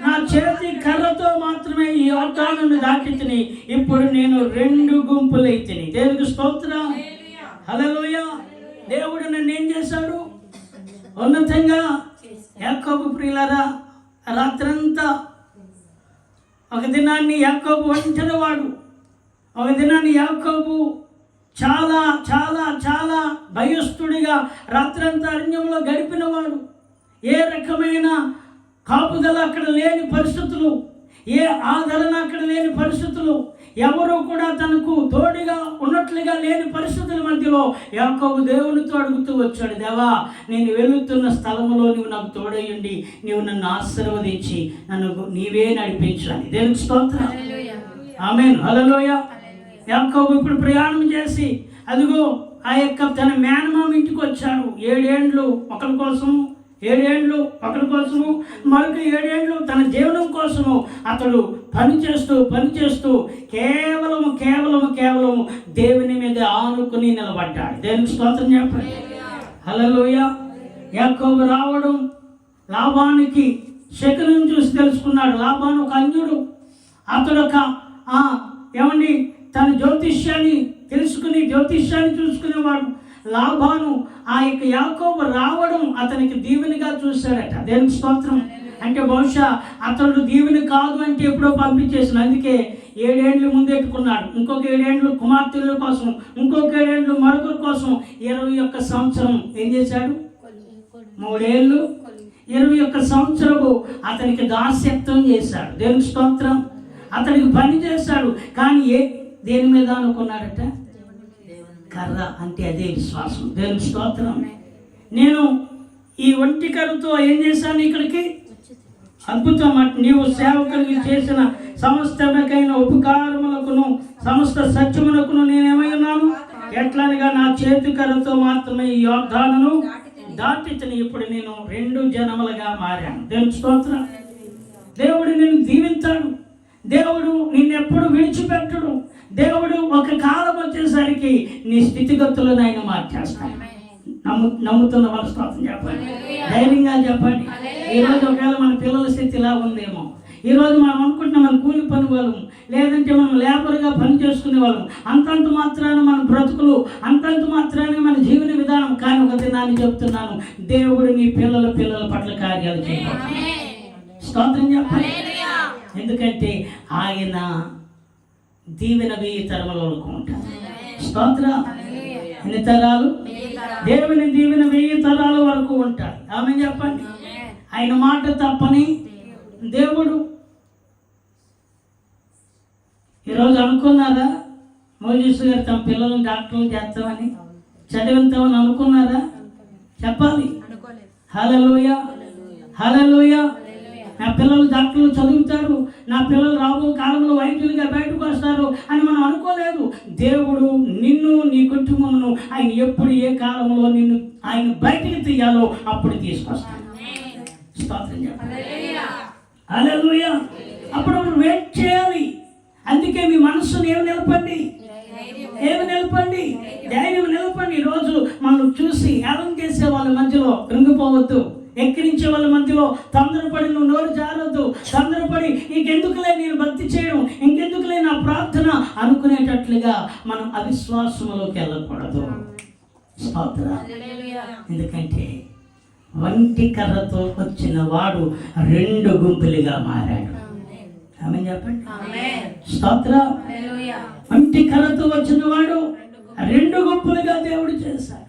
నా చేతి కర్రతో మాత్రమే ఈ యోర్దానును దాటితిని, ఇప్పుడు నేను 2 గుంపులైతిని. దేవునికి స్తోత్రం, హల్లెలూయా. దేవుడు నన్ను ఏం చేశాడు? ఉన్నతంగా. యాకోబు ప్రియులారా, రాత్రంతా ఒక దినాన్ని యాకోబు ఒంటరి వాడు. ఒక దినాన్ని యాకోబు చాలా చాలా చాలా భయస్థుడిగా రాత్రంతా అరణ్యంలో గడిపినవాడు. ఏ రకమైన కాపుదల అక్కడ లేని పరిస్థితులు, ఏ ఆదరణ అక్కడ లేని పరిస్థితులు, ఎవరు కూడా తనకు తోడుగా ఉన్నట్లుగా లేని పరిస్థితుల మధ్యలో యాకోబు దేవునితో అడుగుతూ వచ్చాడు, దేవా నేను వెళుతున్న స్థలంలో నువ్వు నాకు తోడయ్యండి, నీవు నన్ను ఆశీర్వదించి నన్ను నీవే నడిపించాలి. దేవునికి స్తోత్రం. ఆమేన్. హల్లెలూయా. యాకోబు ఇప్పుడు ప్రయాణం చేసి అదిగో ఆ యొక్క తన మేనమామ ఇంటికి వచ్చాడు. 7 ఏండ్లు ఒకరి కోసము, 7 ఏండ్లు ఒకరి కోసము, మరొక 7 ఏండ్లు తన జీవనం కోసము అతడు పనిచేస్తూ కేవలము దేవుని మీద ఆనుకుని నిలబడ్డాడు. దేవునికి స్తోత్రం చెప్పండి. హల్లెలూయా. యాకోబు రావడం, లాబానికి శకునం చూసి తెలుసుకున్నాడు. లాబాను ఒక అన్యుడు, అతడు ఒక ఏమండి తన జ్యోతిష్యాన్ని చూసుకునేవాడు. లాబాను ఆ యొక్క యాకోబు రావడం అతనికి దీవెనగా చూశాడట. దేవునికి స్తోత్రం. అంటే బహుశా అతడు దీవెన కాదు అంటే ఎప్పుడో పంపించేసిన, అందుకే 7 ఏండ్లు ముందెట్టుకున్నాడు. ఇంకొక 7 ఏండ్లు కుమార్తెల కోసం, ఇంకొక 7 ఏండ్లు మరొకరి కోసం. 21 సంవత్సరం ఏం చేశాడు? 3 ఏళ్ళు 21 సంవత్సరము అతనికి దాస్యత్వం చేశాడు. దేవునికి స్తోత్రం. అతనికి పని చేశాడు, కానీ దేని మీద అనుకున్నాడట? కర్ర. అంటే అదే విశ్వాసం. దేవునికి స్తోత్రం. నేను ఈ ఒంటి కర్రతో ఏం చేశాను? ఇక్కడికి అద్భుతం. నీవు సేవకునికి చేసిన సమస్తమైన ఉపకారములకును సమస్త సత్యములకును నేనేమై ఉన్నాను? ఎట్లనగా నా చేతి కర్రతో మాత్రమే ఈ యోర్దానును దాటితని. ఇప్పుడు నేను 2 జనములుగా మారాను. దేవునికి స్తోత్రం. దేవుడు నిన్ను దీవించాడు. దేవుడు నిన్నెప్పుడు విడిచిపెట్టడు. దేవుడు ఒక కాలం వచ్చేసరికి నీ స్థితిగతులను ఆయన మార్చేస్తాడు. నమ్ముతున్న వాళ్ళ స్తోత్రం చెప్పండి, ధైర్యంగా చెప్పండి. ఈరోజు ఒకవేళ మన పిల్లల స్థితి ఇలా ఉందేమో, ఈరోజు మనం అనుకుంటున్నాం మనం కూలి పని వాళ్ళం, లేదంటే మనం లేబర్గా పని చేసుకునే వాళ్ళం, అంతంత మాత్రాన మన బ్రతుకులు, అంతంత మాత్రాన మన జీవన విధానం. కానీ ఒక దినాన్ని చెప్తున్నాను, దేవుడు నీ పిల్లల పట్ల కార్యాలు చేయాలి. స్తోత్రం చెప్పండి. ఎందుకంటే ఆయన దీవెన 1000 తరముల వరకు ఉంటారు. స్తోత్రం. ఎన్ని తరాలు? దేవుని దీవెన 1000 తరాల వరకు ఉంటారు. ఆమె చెప్పండి. ఆయన మాట తప్పని దేవుడు. ఈరోజు అనుకున్నారా మోజేసు గారు తమ పిల్లలను డాక్టర్లు చేస్తామని, చదివిస్తామని అనుకున్నారా? చెప్పాలి. హల్లెలూయా, హల్లెలూయా. నా పిల్లలు డాక్టర్లు చదువుతారు, నా పిల్లలు రాబో కాలంలో వైద్యులుగా బయటకు వస్తారు అని మనం అనుకోలేదు. దేవుడు నిన్ను, నీ కుటుంబమును ఆయన ఎప్పుడు ఏ కాలంలో నిన్ను ఆయన బయటికి తీయాలో అప్పుడు తీసుకొస్తాడు. స్తోత్రం చెప్పండి. హల్లెలూయా. అప్పుడు వెయిట్ చేయాలి. అందుకే మీ మనస్సును ఏమి నిలపండి? ధైర్యం నిలపండి. ఈరోజు మనం చూసి ఏం చేసే వాళ్ళ మధ్యలో కృంగిపోవద్దు. ఎక్కిరించే వాళ్ళ మధ్యలో తొందరపడి నువ్వు నోరు జారొద్దు. తొందరపడి ఇంకెందుకులే నేను భక్తి చేయడం, ఇంకెందుకులే నా ప్రార్థన అనుకునేటట్లుగా మనం అవిశ్వాసంలోకి వెళ్ళకూడదు. స్తోత్రం. ఎందుకంటే వంటి కర్రతో వచ్చిన వాడు 2 గుంపులుగా మారాడు. ఆమె చెప్పండి. స్తోత్రం. వంటి కర్రతో వచ్చిన వాడు 2 గుంపులుగా దేవుడు చేశాడు.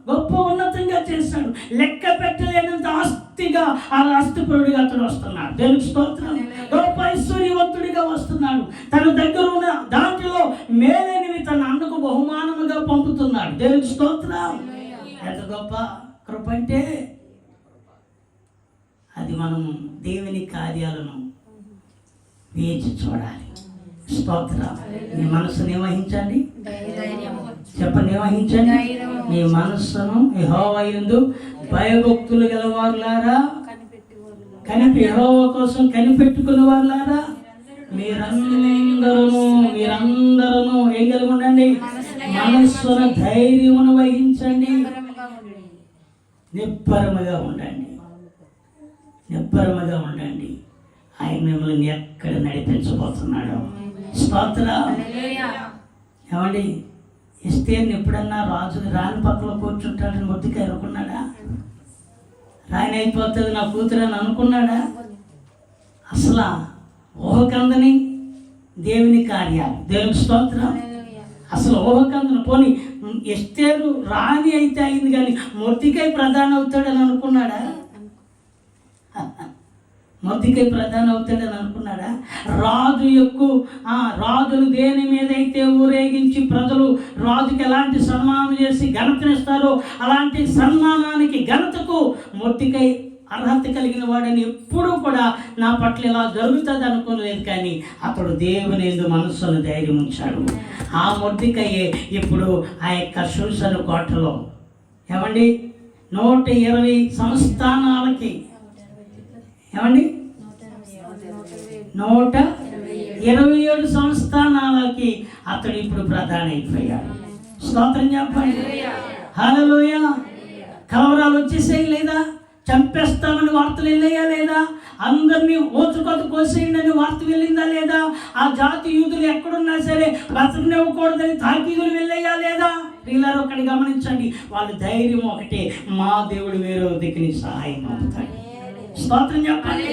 గొప్ప ఉన్నతంగా చేశాడు. లెక్క పెట్టలేనంత ఆస్తిగా ఆ ఆస్తిపరుడిగా అతడు వస్తున్నాడు. దేవునికి స్తోత్రం. గొప్ప ఐశ్వర్యవంతుడిగా వస్తున్నాడు. తన దగ్గర ఉన్న దాంట్లో మేలైనవి తన అన్నకు బహుమానముగా పంపుతున్నాడు. దేవునికి స్తోత్రం. ఎంత గొప్ప కృప అంటే అది మనం దేవుని కార్యాలను వేచి చూడాలి. స్తోత్రం. మీ మనసును నిర్వహించండి. చెప్పండి, నిర్వహించండి. మీ మనస్సును యెహోవా యందు భయభక్తులు గలవారులారా, యెహోవా కోసం కనిపెట్టుకునే వారులారా, మీరందరూ ఏం కలిగి ఉండండి? మనస్సును ధైర్యమును వహించండి. నిబ్బరముగా ఉండండి. ఆయన మిమ్మల్ని ఎక్కడ నడిపించబోతున్నాడు. స్తోత్రం. ఏమండి, ఎస్తేర్ని ఎప్పుడన్నా రాని పక్కలో కూర్చుంటాడని మొద్దుగా అనుకున్నాడా? రాయన అయిపోతుంది నా కూతురు అని అనుకున్నాడా? అసలు ఊహకందని దేవుని కార్యాలు. దేవునికి స్తోత్రం. అసలు ఊహకందని పోనీ ఎస్తేరు రాణి అయితే అయింది, కానీ మొద్దుకై ప్రధాని అవుతాడని అనుకున్నాడా? మొద్దికై ప్రధాని అవుతాడని అనుకున్నాడా? రాజులు దేని మీదైతే ఊరేగించి ప్రజలు రాజుకి ఎలాంటి సన్మానం చేసి ఘనతనిస్తారో అలాంటి సన్మానానికి ఘనతకు మొద్దికై అర్హత కలిగిన వాడని ఎప్పుడూ కూడా నా పట్ల ఇలా జరుగుతుంది అనుకోలేదు. కానీ అతడు దేవుని యందు మనస్సును ధైర్యం ఉంచాడు. ఆ మొద్దికయ్యే ఇప్పుడు ఆ యొక్క షూషను కోటలో ఏమండి 120 సంస్థానాలకి ఏమండి 127 సంస్థానాలకి అతడు ఇప్పుడు ప్రధాని అయిపోయాడు. స్తోత్రం చెప్పండి. హల్లెలూయా. కలవరాలు వచ్చేసేయి లేదా? చంపేస్తామని వార్తలు వెళ్ళాయా లేదా? అందరినీ ఓచుకొత కోసేయండి వార్త వెళ్ళిందా లేదా? ఆ జాతి యూదులు ఎక్కడున్నా సరే బ్రతకనివ్వకూడదని తాకీదులు వెళ్ళాయా లేదా? వీళ్ళారు ఒకటి గమనించండి, వాళ్ళ ధైర్యం ఒకటే, మా దేవుడు వేరే దిక్కుని సహాయం అవుతాడు. స్తోత్రం చెప్పండి.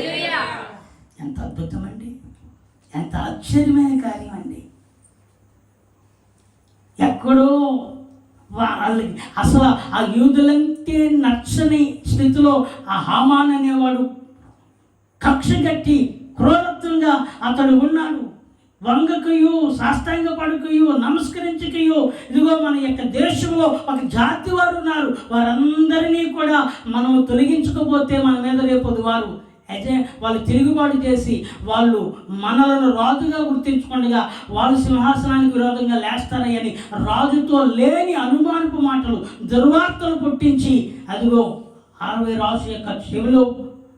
ఎంత అద్భుతం అండి, ఎంత ఆశ్చర్యమైన కార్యం అండి. ఎక్కడో వాళ్ళకి అసలు ఆ యూదులంటే నచ్చని స్థితిలో ఆ హామాన్ అనేవాడు కక్ష కట్టి క్రూరత్వంగా అతడు ఉన్నాడు. వంగకయు సాష్టాంగ పడుకయు నమస్కరించకయు ఇదిగో మన యొక్క దేశంలో ఒక జాతి వారు ఉన్నారు, వారందరినీ కూడా మనం తొలగించకపోతే మన మీద రేపు వారు అయితే వాళ్ళు తిరుగుబాటు చేసి వాళ్ళు మనలను రాజుగా గుర్తించుకుండగా వాళ్ళు సింహాసనానికి విరోధంగా లేస్తారని రాజుతో లేని అనుమానపు మాటలు దుర్వార్తలు పుట్టించి అదిగో 60 రాజు యొక్క చెవిలో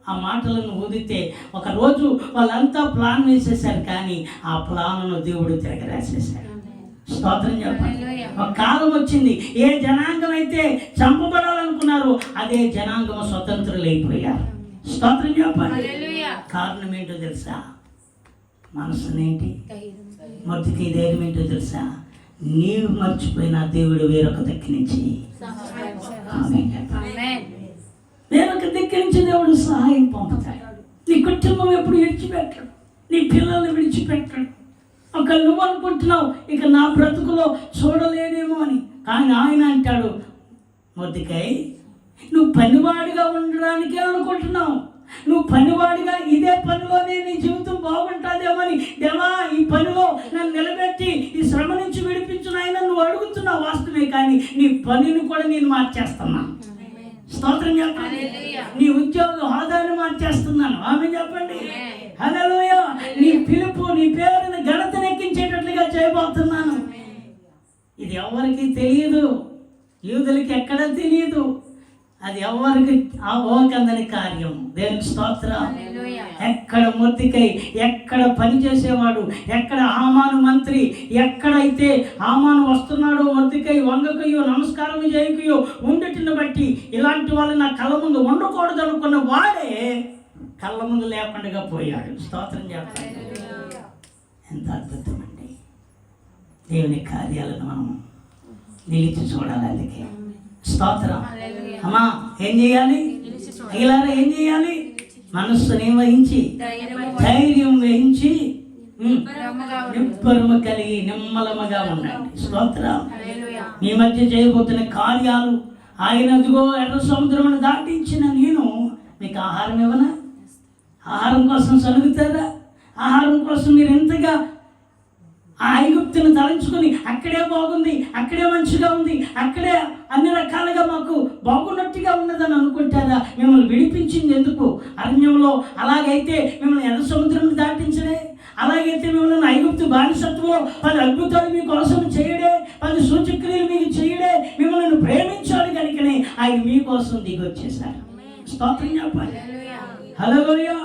ఆ మాటలను ఊదితే ఒకరోజు వాళ్ళంతా ప్లాన్ వేసేసారు, కానీ ఆ ప్లాన్ను దేవుడు తిరగరాసేశాడు. స్తోత్రం చెప్పండి. ఒక కాలం వచ్చింది, ఏ జనాంగం అయితే చంపబడాలనుకున్నారో అదే జనాంగం స్వతంత్రులైపోయారు. స్తోత్రం చెప్పండి. కారణం ఏంటో తెలుసా? మనసునేంటి మొదటికి ధైర్యం ఏంటో తెలుసా? నీవు మర్చిపోయిన దేవుడు వేరొక దిక్కు నుంచి వేరొక దిక్కు నుంచి దేవుడు సహాయం పంపుతాడు. నీ కుటుంబం ఎప్పుడు విడిచిపెట్టడు, నీ పిల్లల్ని విడిచిపెట్టడు. ఒక నువ్వు అనుకుంటున్నావు ఇక నా బ్రతుకులో చూడలేనేమో అని, కానీ ఆయన అంటాడు, మొద్దికై నువ్వు పనివాడిగా ఉండడానికే అనుకుంటున్నావు, నువ్వు పనివాడిగా ఇదే పనిలోనే నీ జీవితం బాగుంటుందేమని దేవా ఈ పనిలో నన్ను నిలబెట్టి ఈ శ్రమ నుంచి విడిపించిన ఆయన నువ్వు అడుగుతున్నావు వాస్తవమే, కానీ నీ పనిని కూడా నేను మార్చేస్తున్నా. స్తోత్రం చెప్పండి. నీ ఉద్యోగ హోదాను మార్చేస్తున్నాను. ఆమె చెప్పండి. హల్లెలూయా. నీ పిలుపు నీ పేరుని ఘనతనెక్కించేటట్లుగా చేయబోతున్నాను. ఇది ఎవరికి తెలియదు, యూదులకి ఎక్కడ తెలియదు, అది ఎవరికి ఆ ఓకందని కార్యం. దేవుని స్తోత్రం. ఎక్కడ మొద్దికై ఎక్కడ పని చేసేవాడు, ఎక్కడ హామాను మంత్రి, ఎక్కడైతే హామాను వస్తున్నాడో మొద్దికై వంగకయో నమస్కారం చేయకయో ఉండటిని బట్టి ఇలాంటి వాళ్ళు నా కళ్ళ ముందు ఉండకూడదు అనుకున్న వాడే కళ్ళ ముందు లేకుండా పోయాడు. స్తోత్రం చెప్పండి. ఎంత అద్భుతం అండి. దేవుని కార్యాలను మనం నిలిచి చూడాలి. అందుకే స్తోత్రం. అమ్మా ఏం చేయాలి? అయ్యలారా ఏం చేయాలి? మనస్సుని వహించి ధైర్యం వహించి నిబ్బరము కలిగి నిమ్మలముగా ఉండండి. స్తోత్రం. మీ మధ్య చేయబోతున్న కార్యాలు ఆయన అదిగో ఎర్ర సముద్రమును దాటించిన నేను మీకు ఆహారం ఇవ్వనా? ఆహారం కోసం సలుగుతారా? ఆహారం కోసం మీరు ఎంతగా ఆ ఐగుప్తును తలంచుకొని అక్కడే బాగుంది, అక్కడే మంచిగా ఉంది, అక్కడే అన్ని రకాలుగా మాకు బాగున్నట్టుగా ఉన్నదని అనుకుంటారా? మిమ్మల్ని విడిపించింది ఎందుకు? అరణ్యంలో అలాగైతే మిమ్మల్ని ఎర్ర సముద్రం దాటించడే, అలాగైతే మిమ్మల్ని ఐగుప్తు బానిసత్వం 10 అద్భుతాలు మీకోసం చేయడే, 10 సూచక్రియలు మీకు చేయడే, మిమ్మల్ని ప్రేమించాడు కనుకనే ఆయన మీకోసం దిగి వచ్చేసారు. స్తోత్రం చెప్పాలి. హల్లెలూయా.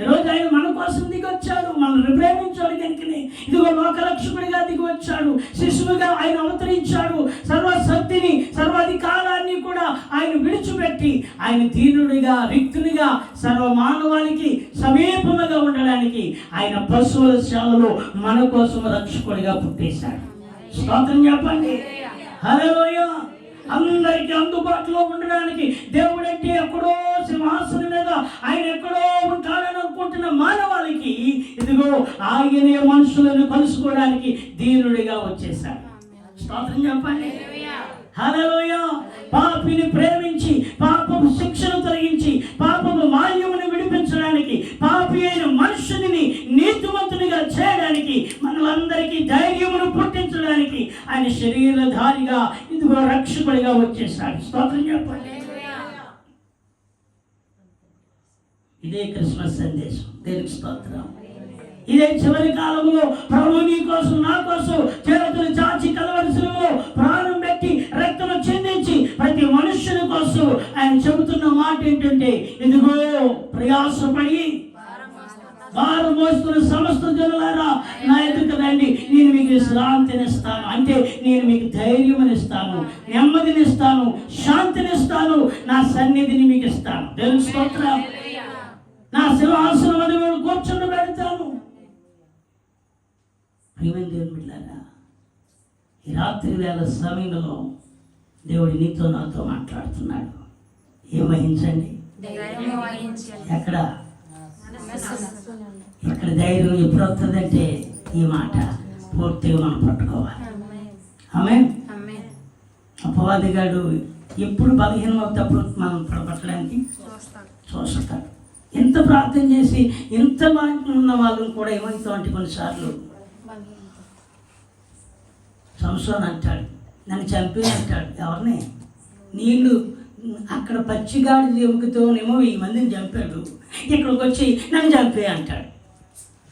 ఈరోజు ఆయన మన కోసం దిగి వచ్చాడు, మనల్ని ప్రేమించాడు కనుకనే ఇదిగో లోకరక్షకుడిగా దిగి వచ్చాడు, శిశువుగా ఆయన అవతరించాడు. సర్వశక్తిని సర్వాధికారాన్ని కూడా ఆయన విడిచిపెట్టి ఆయన దీనుడిగా రిక్తునిగా సర్వమానవానికి సమీపముగా ఉండడానికి ఆయన పశువుల శాలలో మన కోసం రక్షకుడిగా పుట్టేశాడు. స్తోత్రం చెప్పండి. హల్లెలూయా. అందరికీ అందుబాటులో ఉండడానికి దేవుడంటే ఎక్కడో సింహాసనం మీద ఆయన ఎక్కడో ఉంటాడని అనుకుంటున్న మానవాళికి ఇదిగో ఆయనే మనుషులను కలుసుకోవడానికి దీనుడిగా వచ్చేసాడు. స్తోత్రం చెప్పండి. హల్లెలూయా. పాపిని ప్రేమించి పాపపు శిక్షను తొలగించి పాపపు మాల్యమును విడిపించడానికి పాపి అయిన మనుషుని నీతిమంతునిగా చేయడానికి మనలందరికీ ధైర్యమును పుట్టించడానికి ఆయన శరీరధారిగా ఇదిగో రక్షకుడిగా వచ్చేసాడు. స్తోత్రం చెప్పండి. ఇదే క్రిస్మస్ సందేశం. దేవునికి స్తోత్రం. ఇదే చివరి కాలంలో ప్రభు నీ కోసం నా కోసం చేతులు చాచి కలవరిశిలో ప్రాణం పెట్టి రక్తము చిందించి ప్రతి మనుష్యుని కోసం ఆయన చెబుతున్న మాట ఏంటంటే, ఇదిగో ప్రయాసపడి భారం మోస్తున్న సమస్త జనులారా నా ఎదుట రండి, నేను మీకు విశ్రాంతినిస్తాను. అంటే నేను మీకు ధైర్యమునిస్తాను, నెమ్మదినిస్తాను, శాంతినిస్తాను, నా సన్నిధిని మీకు ఇస్తాను. దేవుని స్తోత్రం. నా సింహాసనం అని కూర్చుండి పెడతాను. ప్రియమైన దేవుని బిడ్డలారా, ఈ రాత్రి వేళ సమయంలో దేవుడు నీతో నాతో మాట్లాడుతున్నాడు. ఏం వహించండి? ఎక్కడ ధైర్యం ఎప్పుడు వస్తుందంటే ఈ మాట పూర్తిగా మనం పట్టుకోవాలి. ఆమేన్. అపవాదిగాడు ఎప్పుడు బలహీనం అవుతప్పుడు మనం పట్టడానికి చూస్తాడు. ఎంత ప్రార్థన చేసి ఎంత బాగా ఉన్న వాళ్ళని కూడా ఏమవుతాం అంటే కొన్నిసార్లు సంసోన్ అంటాడు, నన్ను చంపే అంటాడు. ఎవరిని? నీళ్ళు అక్కడ పచ్చిగాడి ఎముకతోనేమో 1000 మందిని చంపాడు, ఇక్కడికి వచ్చి నన్ను చంపే అంటాడు.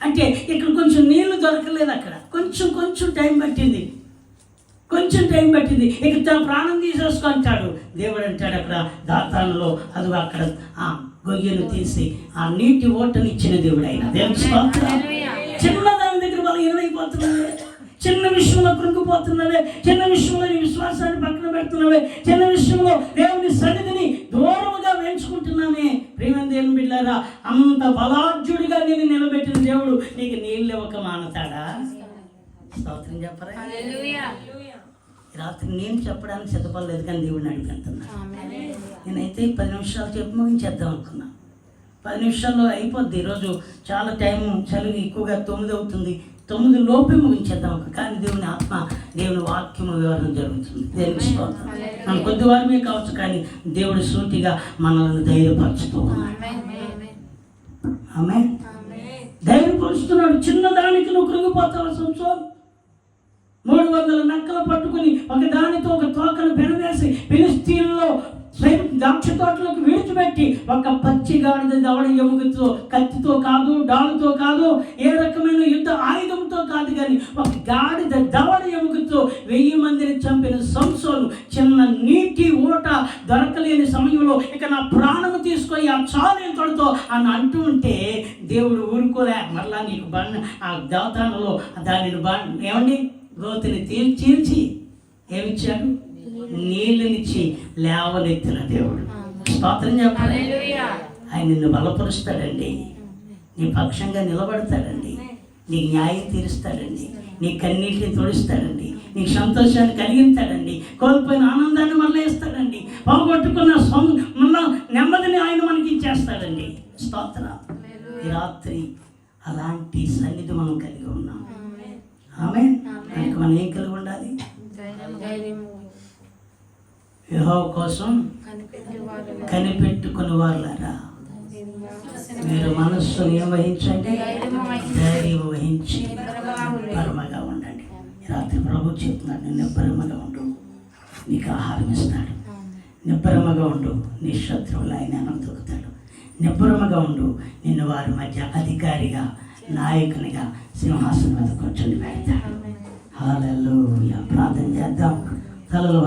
అంటే ఇక్కడ కొంచెం నీళ్లు దొరకలేదు, అక్కడ కొంచెం టైం పట్టింది, ఇక తన ప్రాణం తీసేసుకుంటాడు. దేవుడు అంటాడు అక్కడ దాతానులో అది అక్కడ ఆ గొయ్యను తీసి ఆ నీటి ఓటని ఇచ్చిన దేవుడు ఆయన. దేవుని స్తోత్రం. చిన్న దాని దగ్గర వాళ్ళు ఏమైపోతున్నావే, చిన్న విషయంలో కృంగిపోతున్నావే, చిన్న విషయంలో నీ విశ్వాసాన్ని పక్కన పెడుతున్నావే, చిన్న విషయంలో దేవుని సన్నిధిని దూరముగా వేయించుకుంటున్నామే. ప్రియమైన దేవుని బిడ్డలారా, అంత బలాఢ్యుడిగా నేను నిలబెట్టిన దేవుడు నీకు నీళ్ళు ఇవ్వక మానతాడా? స్తోత్రం చెప్పరా? రాత్రి నేను చెప్పడానికి సిద్ధపడలేదు, కానీ దేవుడిని అడిగిపోతున్నా. నేనైతే 10 నిమిషాలు చెప్పి ముగించేద్దాం అనుకున్నా. 10 నిమిషాల్లో అయిపోద్ది. ఈరోజు చాలా టైం చలివి ఎక్కువగా 9 అవుతుంది. 9 లోపే ముగించేద్దాం. కానీ దేవుని ఆత్మ, దేవుని వాక్యము వివరణ జరుగుతుంది. దేవుని స్తోత్రం. మనం కొద్ది వారమే కావచ్చు, కానీ దేవుడు సూటిగా మనల్ని ధైర్యపరుచుతూ ఉన్నాడు. ఆమేన్. ధైర్యపరుస్తున్నాడు. చిన్నదానికి నువ్వు కృంగిపోతావు. సంసోన్ 300 నక్కలు పట్టుకుని ఒక దానితో ఒక తోకను పెనవేసి ఫిలిష్తీయుల్లో ద్రాక్ష తోటలోకి విడిచిపెట్టి ఒక పచ్చిగాడిద దవడ ఎముకతో, కత్తితో కాదు, డాలుతో కాదు, ఏ రకమైన యుద్ధ ఆయుధంతో కాదు, కానీ ఒక గాడిద దవడ ఎముకతో 1000 మందిని చంపిన సంసోను చిన్న నీటి ఓట దొరకలేని సమయంలో ఇక నా ప్రాణము తీసుకొని ఆ చాలు తొడతో అని అంటూ ఉంటే దేవుడు ఊరుకోలే. మరలా నీకు ఆ దేవతాలలో దానిని ఏమండి గోతిని చీల్చి ఏమిచ్చాడు? నీళ్ళనిచ్చి లేవనెత్తిన దేవుడు. స్తోత్రం చెప్పాలి. ఆయన నిన్ను బలపరుస్తాడండి, నీ పక్షంగా నిలబడతాడండి, నీకు న్యాయం తీరుస్తాడండి, నీ కన్నీటిని తొడుస్తాడండి, నీకు సంతోషాన్ని కలిగిస్తాడండి, కోల్పోయిన ఆనందాన్ని మళ్ళీ ఇస్తాడండి, పోగొట్టుకున్న మళ్ళా నెమ్మదిని ఆయన మనకి ఇచ్చేస్తాడండి. స్తోత్రం. ఈ రాత్రి అలాంటి సన్నిధి మనం కలిగి ఉన్నాం. ఆమేన్. కనుక మనం ఏం కలిగి ఉండాలి? యెహోవా కోసం కనిపెట్టుకుని వాళ్ళరా మీరు మనస్సును ఏం వహించండి? ధైర్యం వహించి పరమగా ఉండండి. రాత్రి ప్రభు చెప్తున్నాడు, నేను నిబ్బరముగా ఉండు, నీకు ఆహారం ఇస్తాడు. నిబ్బరముగా ఉండు, నీ శత్రువులు ఆయన దొరుకుతాడు. నిబ్బరముగా ఉండు, నిన్ను వారి మధ్య అధికారిగా, నాయకునిగా సింహాసనం మీద కూర్చొని పెడతాడు. హల్లెలూయా. ప్రార్థన చేద్దాం. తలలు